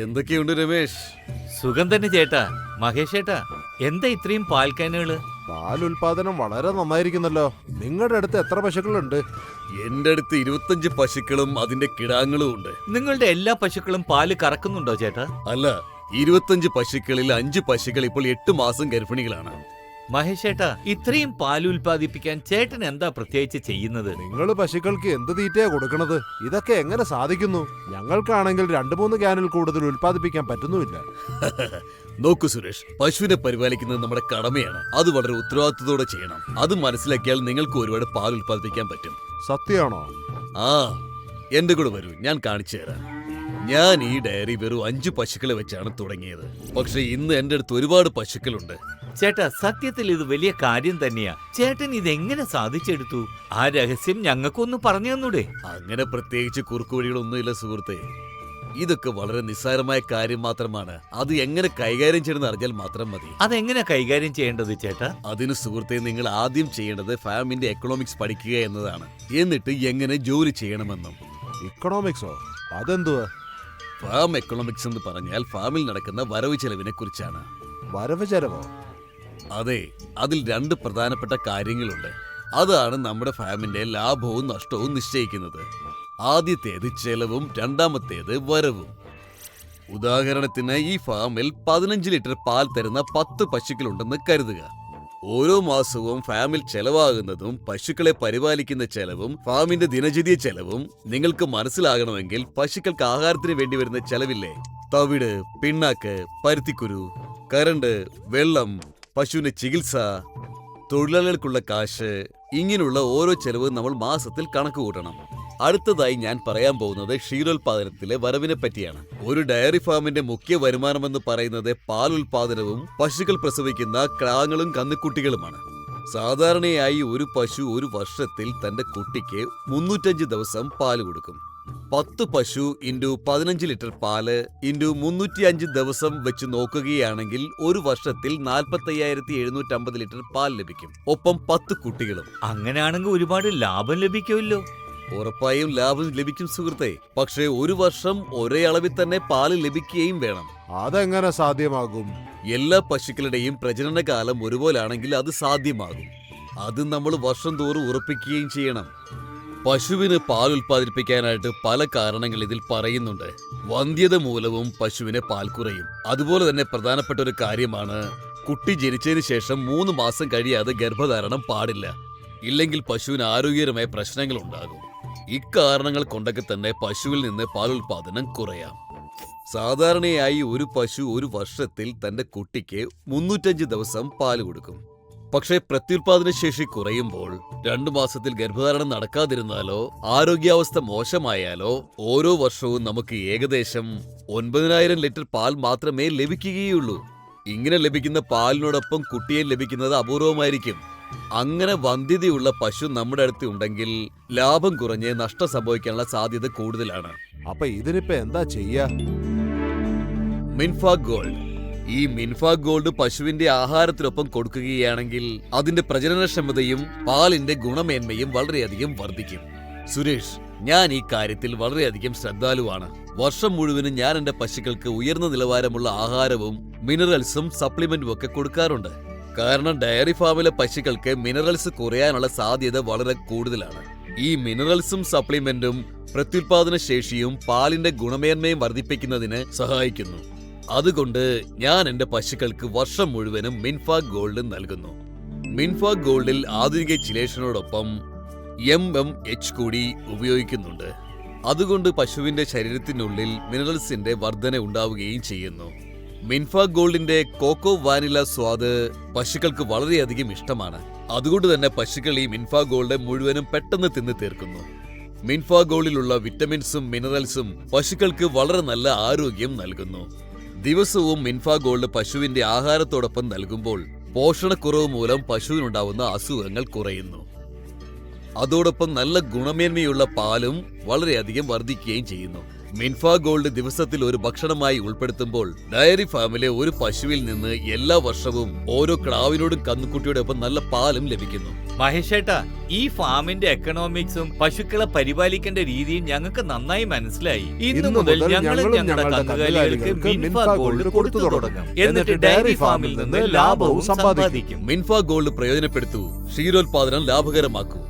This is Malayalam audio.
എന്തൊക്കെയുണ്ട് രമേശ്? സുഖം തന്നെ ചേട്ടാ. മഹേഷ് ചേട്ടാ, എന്താ ഇത്രയും പാൽക്കാനുകള്? പാൽ ഉൽപാദനം വളരെ നന്നായിരിക്കുന്നല്ലോ. നിങ്ങളുടെ അടുത്ത് എത്ര പശുക്കളുണ്ട്? എന്റെ അടുത്ത് 25 പശുക്കളും അതിന്റെ കിടാങ്ങളും ഉണ്ട്. നിങ്ങളുടെ എല്ലാ പശുക്കളും പാല് കറക്കുന്നുണ്ടോ ചേട്ടാ? അല്ല, 25 പശുക്കളിൽ 5 പശുക്കൾ ഇപ്പോൾ 8 മാസം ഗർഭിണികളാണ്. മഹേഷ് ചേട്ടാ, ഇത്രയും പാൽ ഉൽപ്പാദിപ്പിക്കാൻ ചേട്ടൻ എന്താ പ്രത്യേകിച്ച് ചെയ്യുന്നത്? നിങ്ങൾ പശുക്കൾക്ക് എന്ത് തീറ്റയാ കൊടുക്കണത്? ഇതൊക്കെ എങ്ങനെ സാധിക്കുന്നു? ഞങ്ങൾക്കാണെങ്കിൽ 2-3 ക്യാനിൽ കൂടുതൽ ഉൽപ്പാദിപ്പിക്കാൻ പറ്റുന്നുമില്ല. നോക്കൂ സുരേഷ്, പശുവിനെ പരിപാലിക്കുന്നത് നമ്മുടെ കടമയാണ്. അത് വളരെ ഉത്തരവാദിത്തത്തോടെ ചെയ്യണം. അത് മനസ്സിലാക്കിയാൽ നിങ്ങൾക്ക് ഒരുപാട് പാൽ ഉൽപ്പാദിപ്പിക്കാൻ പറ്റും. സത്യമാണോ? ആ, എന്റെ കൂടെ വരൂ, ഞാൻ കാണിച്ചു തരാം. ഞാൻ ഈ ഡയറി വെറും 5 പശുക്കളെ വെച്ചാണ് തുടങ്ങിയത്. പക്ഷെ ഇന്ന് എന്റെ അടുത്ത് ഒരുപാട് പശുക്കളുണ്ട്. ചേട്ടാ, സത്യത്തിൽ ഇത് വലിയ കാര്യം തന്നെയാ. ചേട്ടൻ ഇതെങ്ങനെ സാധിച്ചെടുത്തു? ആ രഹസ്യം ഞങ്ങൾക്കൊന്ന് പറഞ്ഞു തന്നൂടെ? അങ്ങനെ പ്രത്യേകിച്ച് കുറുക്കുവഴികളൊന്നുമില്ല സുഹൃത്തെ. ഇതൊക്കെ വളരെ നിസ്സാരമായ കാര്യം മാത്രമാണ്. അത് എങ്ങനെ കൈകാര്യം ചെയ്യണമെന്ന് അറിഞ്ഞാൽ മാത്രം മതി. അതെങ്ങനെ കൈകാര്യം ചെയ്യേണ്ടത് ചേട്ടാ? അതിന് സുഹൃത്തെ, നിങ്ങൾ ആദ്യം ചെയ്യേണ്ടത് ഫാമിന്റെ എക്കണോമിക്സ് പഠിക്കുക എന്നതാണ്. എന്നിട്ട് എങ്ങനെ ജോലി ചെയ്യണമെന്നും. ഇക്കണോമിക്സോ? അതെന്തുവാ? ഫാം എക്കണോമിക്സ് എന്ന് പറഞ്ഞാൽ ഫാമിൽ നടക്കുന്ന വരവ് ചെലവിനെ കുറിച്ചാണ്. വരവ് ചെലവോ? അതെ, അതിൽ 2 പ്രധാനപ്പെട്ട കാര്യങ്ങളുണ്ട്. അതാണ് നമ്മുടെ ഫാമിന്റെ ലാഭവും നഷ്ടവും നിശ്ചയിക്കുന്നത്. ആദ്യത്തേത് ചെലവും, രണ്ടാമത്തേത് വരവും. ഉദാഹരണത്തിന്, ഈ ഫാമിൽ 15 ലിറ്റർ പാൽ തരുന്ന 10 പശുക്കളുണ്ടെന്ന് കരുതുക. ഓരോ മാസവും ഫാമിൽ ചെലവാകുന്നതും പശുക്കളെ പരിപാലിക്കുന്ന ചെലവും ഫാമിന്റെ ദിനചര്യ ചെലവും നിങ്ങൾക്ക് മനസ്സിലാകണമെങ്കിൽ പശുക്കൾക്ക് ആഹാരത്തിന് വേണ്ടി വരുന്ന ചെലവില്ലേ? തവിട്, പിണ്ണാക്ക്, പരുത്തിക്കുരു, കരണ്ട്, വെള്ളം, പശുവിന്റെ ചികിത്സ, തൊഴിലാളികൾക്കുള്ള കാശ്, ഇങ്ങനെയുള്ള ഓരോ ചെലവും നമ്മൾ മാസത്തിൽ കണക്ക് കൂട്ടണം. അടുത്തതായി ഞാൻ പറയാൻ പോകുന്നത് ക്ഷീരോത്പാദനത്തിലെ വരവിനെ പറ്റിയാണ്. ഒരു ഡയറി ഫാമിന്റെ മുഖ്യ വരുമാനമെന്ന് പറയുന്നത് പാൽ ഉൽപാദനവും പശുക്കൾ പ്രസവിക്കുന്ന ക്രാങ്ങളും കന്നുകുട്ടികളുമാണ്. സാധാരണയായി ഒരു പശു ഒരു വർഷത്തിൽ തന്റെ കുട്ടിക്ക് 305 ദിവസം പാല് കൊടുക്കും. 10 പശു ഇൻറ്റു 15 ലിറ്റർ പാല് ഇൻറ്റു 305 ദിവസം വെച്ച് നോക്കുകയാണെങ്കിൽ ഒരു വർഷത്തിൽ 45,750 ലിറ്റർ പാൽ ലഭിക്കും. ഒപ്പം 10 കുട്ടികളും. അങ്ങനെയാണെങ്കിൽ ഒരുപാട് ലാഭം ലഭിക്കുമല്ലോ. ഉറപ്പായും ലാഭം ലഭിക്കും സുഹൃത്തെ. പക്ഷേ ഒരു വർഷം ഒരേ അളവിൽ തന്നെ പാല് ലഭിക്കുകയും വേണം. അതെങ്ങനെ സാധ്യമാകും? എല്ലാ പശുക്കളുടെയും പ്രജനനകാലം ഒരുപോലാണെങ്കിൽ അത് സാധ്യമാകും. അത് നമ്മൾ വർഷം തോറും ഉറപ്പിക്കുകയും ചെയ്യണം. പശുവിന് പാൽ ഉൽപ്പാദിപ്പിക്കാനായിട്ട് പല കാരണങ്ങൾ ഇതിൽ പറയുന്നുണ്ട്. വന്ധ്യത മൂലവും പശുവിന് പാൽ കുറയും. അതുപോലെ തന്നെ പ്രധാനപ്പെട്ട ഒരു കാര്യമാണ്, കുട്ടി ജനിച്ചതിന് ശേഷം 3 മാസം കഴിയാതെ ഗർഭധാരണം പാടില്ല. ഇല്ലെങ്കിൽ പശുവിന് ആരോഗ്യപരമായ പ്രശ്നങ്ങൾ ഉണ്ടാകും. ഇക്കാരണങ്ങൾ കൊണ്ടൊക്കെ തന്നെ പശുവിൽ നിന്ന് പാൽ ഉൽപാദനം കുറയാം. സാധാരണയായി ഒരു പശു ഒരു വർഷത്തിൽ തന്റെ കുട്ടിക്ക് 305 ദിവസം പാല് കൊടുക്കും. പക്ഷേ പ്രത്യുൽപാദന ശേഷി കുറയുമ്പോൾ 2 മാസത്തിൽ ഗർഭധാരണം നടക്കാതിരുന്നാലോ ആരോഗ്യാവസ്ഥ മോശമായാലോ ഓരോ വർഷവും നമുക്ക് ഏകദേശം 9,000 ലിറ്റർ പാൽ മാത്രമേ ലഭിക്കുകയുള്ളൂ. ഇങ്ങനെ ലഭിക്കുന്ന പാലിനോടൊപ്പം കുട്ടിയെ ലഭിക്കുന്നത് അപൂർവമായിരിക്കും. അങ്ങനെ വന്ധ്യതയുള്ള പശു നമ്മുടെ അടുത്ത് ഉണ്ടെങ്കിൽ ലാഭം കുറഞ്ഞ് നഷ്ടം സംഭവിക്കാനുള്ള സാധ്യത കൂടുതലാണ്. അപ്പൊ ഇതിനിപ്പോ എന്താ ചെയ്യാ? മിൻഫാ ഗോൾഡ്. ഈ മിൻഫാ ഗോൾഡ് പശുവിന്റെ ആഹാരത്തിനൊപ്പം കൊടുക്കുകയാണെങ്കിൽ അതിന്റെ പ്രജനനക്ഷമതയും പാലിന്റെ ഗുണമേന്മയും വളരെയധികം വർദ്ധിക്കും. സുരേഷ്, ഞാൻ ഈ കാര്യത്തിൽ വളരെയധികം ശ്രദ്ധാലുവാണ്. വർഷം മുഴുവനും ഞാൻ എന്റെ പശുക്കൾക്ക് ഉയർന്ന നിലവാരമുള്ള ആഹാരവും മിനറൽസും സപ്ലിമെന്റും ഒക്കെ കൊടുക്കാറുണ്ട്. കാരണം ഡയറി ഫാമിലെ പശുക്കൾക്ക് മിനറൽസ് കുറയാനുള്ള സാധ്യത വളരെ കൂടുതലാണ്. ഈ മിനറൽസും സപ്ലിമെന്റും പ്രത്യുൽപാദന ശേഷിയും പാലിന്റെ ഗുണമേന്മയും വർദ്ധിപ്പിക്കുന്നതിന് സഹായിക്കുന്നു. അതുകൊണ്ട് ഞാൻ എന്റെ പശുക്കൾക്ക് വർഷം മുഴുവനും മിൻഫാ ഗോൾഡ് നൽകുന്നു. മിൻഫാ ഗോൾഡിൽ ആധുനിക ചിലേഷനോടൊപ്പം MMH കൂടി ഉപയോഗിക്കുന്നുണ്ട്. അതുകൊണ്ട് പശുവിന്റെ ശരീരത്തിനുള്ളിൽ മിനറൽസിന്റെ വർധന ഉണ്ടാവുകയും ചെയ്യുന്നു. മിൻഫാ ഗോൾഡിന്റെ കോക്കോ വാനില സ്വാദ് പശുക്കൾക്ക് വളരെയധികം ഇഷ്ടമാണ്. അതുകൊണ്ട് തന്നെ പശുക്കൾ ഈ മിൻഫാ ഗോൾഡ് മുഴുവനും പെട്ടെന്ന് തിന്നു തീർക്കുന്നു. മിൻഫാ ഗോൾഡിലുള്ള വിറ്റമിൻസും മിനറൽസും പശുക്കൾക്ക് വളരെ നല്ല ആരോഗ്യം നൽകുന്നു. ദിവസവും മിൻഫാ ഗോൾഡ് പശുവിന്റെ ആഹാരത്തോടൊപ്പം നൽകുമ്പോൾ പോഷണക്കുറവ് മൂലം പശുവിനുണ്ടാവുന്ന അസുഖങ്ങൾ കുറയുന്നു. അതോടൊപ്പം നല്ല ഗുണമേന്മയുള്ള പാലും വളരെയധികം വർദ്ധിക്കുകയും ചെയ്യുന്നു. മിൻഫാ ഗോൾഡ് ദിവസത്തിൽ ഒരു ഭക്ഷണമായി ഉൾപ്പെടുത്തുമ്പോൾ ഡയറി ഫാമിലെ ഒരു പശുവിൽ നിന്ന് എല്ലാ വർഷവും ഓരോ ക്രാവിനോടും കന്നുകുട്ടിയോടൊപ്പം നല്ല പാലും ലഭിക്കുന്നു. മഹേഷേട്ടാ, ഈ ഫാമിന്റെ എക്കണോമിക്സും പശുക്കളെ പരിപാലിക്കേണ്ട രീതിയും ഞങ്ങൾക്ക് നന്നായി മനസ്സിലായി. ഇന്നു മുതൽ ഞങ്ങളും ഞങ്ങളുടെ കന്നുകാലികൾക്ക് മിൻഫ ഗോൾഡ് കൊടുത്തു തുടങ്ങും. എന്നിട്ട് ഡയറി ഫാമിൽ നിന്ന് ലാഭവും സമ്പാദിക്കും. മിൻഫ ഗോൾഡ് പ്രയോജനപ്പെടുത്തൂ, ക്ഷീരോത്പാദനം ലാഭകരമാക്കൂ.